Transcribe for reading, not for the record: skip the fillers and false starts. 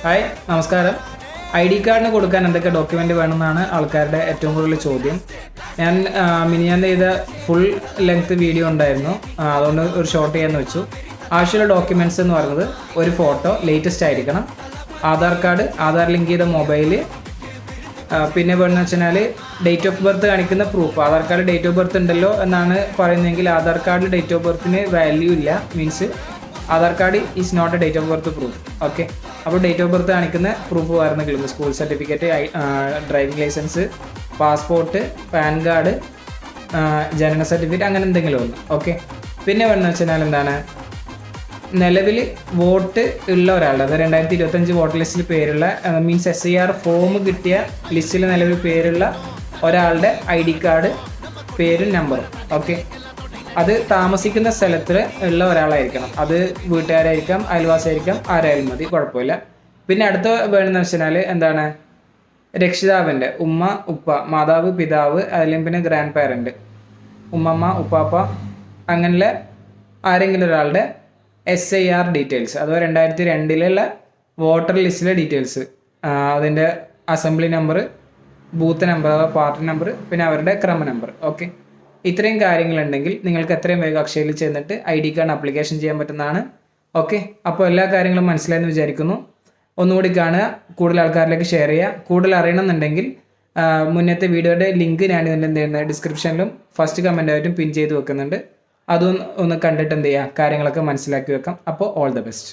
Hi, നമസ്കാരം. ID കാർഡിന് കൊടുക്കാൻ എന്തൊക്കെ ഡോക്യുമെൻ്റ് വേണമെന്നാണ് ആൾക്കാരുടെ ഏറ്റവും കൂടുതൽ ചോദ്യം. ഞാൻ മിനിഞ്ഞാന്ന് ചെയ്ത ഫുൾ ലെങ്ത് വീഡിയോ ഉണ്ടായിരുന്നു, അതുകൊണ്ട് ഒരു ഷോർട്ട് ചെയ്യാമെന്ന് വെച്ചു. ആവശ്യമുള്ള ഡോക്യുമെൻറ്റ്സ് എന്ന് പറയുന്നത് ഒരു ഫോട്ടോ ലേറ്റസ്റ്റ് ആയിരിക്കണം, ആധാർ കാർഡ്, ആധാർ ലിങ്ക് ചെയ്ത മൊബൈൽ, പിന്നെ വേണമെന്ന് വെച്ചാൽ ഡേറ്റ് ഓഫ് ബർത്ത് കാണിക്കുന്ന proof. Aadhaar card date of birth ഉണ്ടല്ലോ എന്നാണ് പറയുന്നതെങ്കിൽ ആധാർ കാർഡിൽ ഡേറ്റ് ഓഫ് ബർത്തിന് വാല്യൂ ഇല്ല, means Aadhaar card is not a date of birth proof. Okay, അപ്പോൾ ഡേറ്റ് ഓഫ് ബർത്ത് കാണിക്കുന്ന പ്രൂഫ് വരുന്നെങ്കിലും school certificate, driving licence, passport, PAN card, ജനന സർട്ടിഫിക്കറ്റ്, അങ്ങനെ എന്തെങ്കിലും ഒന്ന്. ഓക്കെ, പിന്നെ വേണമെന്ന് വെച്ചാൽ എന്താണ്, നിലവിൽ വോട്ട് ഉള്ള ഒരാളുടെ, അത് 2025 വോട്ടർ ലിസ്റ്റിൽ പേരുള്ള, മീൻസ് SIR ഫോം കിട്ടിയ ലിസ്റ്റിൽ നിലവിൽ പേരുള്ള ഒരാളുടെ ID കാർഡ് പേരും നമ്പറും. ഓക്കെ, അത് താമസിക്കുന്ന സ്ഥലത്തിൽ ഉള്ള ഒരാളായിരിക്കണം. അത് വീട്ടുകാരായിരിക്കാം, അയൽവാസിയായിരിക്കാം, ആരായാലും മതി, കുഴപ്പമില്ല. പിന്നെ അടുത്ത വേണമെന്ന് വെച്ചാൽ എന്താണ്, രക്ഷിതാവിൻ്റെ ഉമ്മ, ഉപ്പ, മാതാവ്, പിതാവ്, അല്ലെങ്കിൽ പിന്നെ ഗ്രാൻഡ് പാരൻറ്റ്, ഉമ്മമ്മ, ഉപ്പാപ്പ, അങ്ങനെയുള്ള ആരെങ്കിലും ഒരാളുടെ SIR ഡീറ്റെയിൽസ്, അഥവാ 2002 വോട്ടർ ലിസ്റ്റിലെ ഡീറ്റെയിൽസ്, അതിൻ്റെ അസംബ്ലി നമ്പർ, ബൂത്ത് നമ്പർ അഥവാ പാർട്ടി നമ്പർ, പിന്നെ അവരുടെ ക്രമ നമ്പർ. ഓക്കെ, ഇത്രയും കാര്യങ്ങളുണ്ടെങ്കിൽ നിങ്ങൾക്ക് എത്രയും വേഗം അക്ഷയയിൽ ചെന്നിട്ട് ID കാർഡ് ആപ്ലിക്കേഷൻ ചെയ്യാൻ പറ്റുന്നതാണ്. ഓക്കെ, അപ്പോൾ എല്ലാ കാര്യങ്ങളും മനസ്സിലായെന്ന് വിചാരിക്കുന്നു. ഒന്നുകൂടി കാണുക, കൂടുതൽ ആൾക്കാരിലേക്ക് ഷെയർ ചെയ്യുക. കൂടുതൽ അറിയണമെന്നുണ്ടെങ്കിൽ മുന്നത്തെ വീഡിയോയുടെ ലിങ്ക് ഞാൻ ഇതിൻ്റെ എന്ത് ചെയ്യുന്നത് ഡിസ്ക്രിപ്ഷനിലും ഫസ്റ്റ് കമൻറ്റായിട്ടും പിൻ ചെയ്ത് വെക്കുന്നുണ്ട്. അതൊന്ന് കണ്ടിട്ട് എന്ത് ചെയ്യുക, കാര്യങ്ങളൊക്കെ മനസ്സിലാക്കി വെക്കാം. അപ്പോൾ ഓൾ ദ ബെസ്റ്റ്.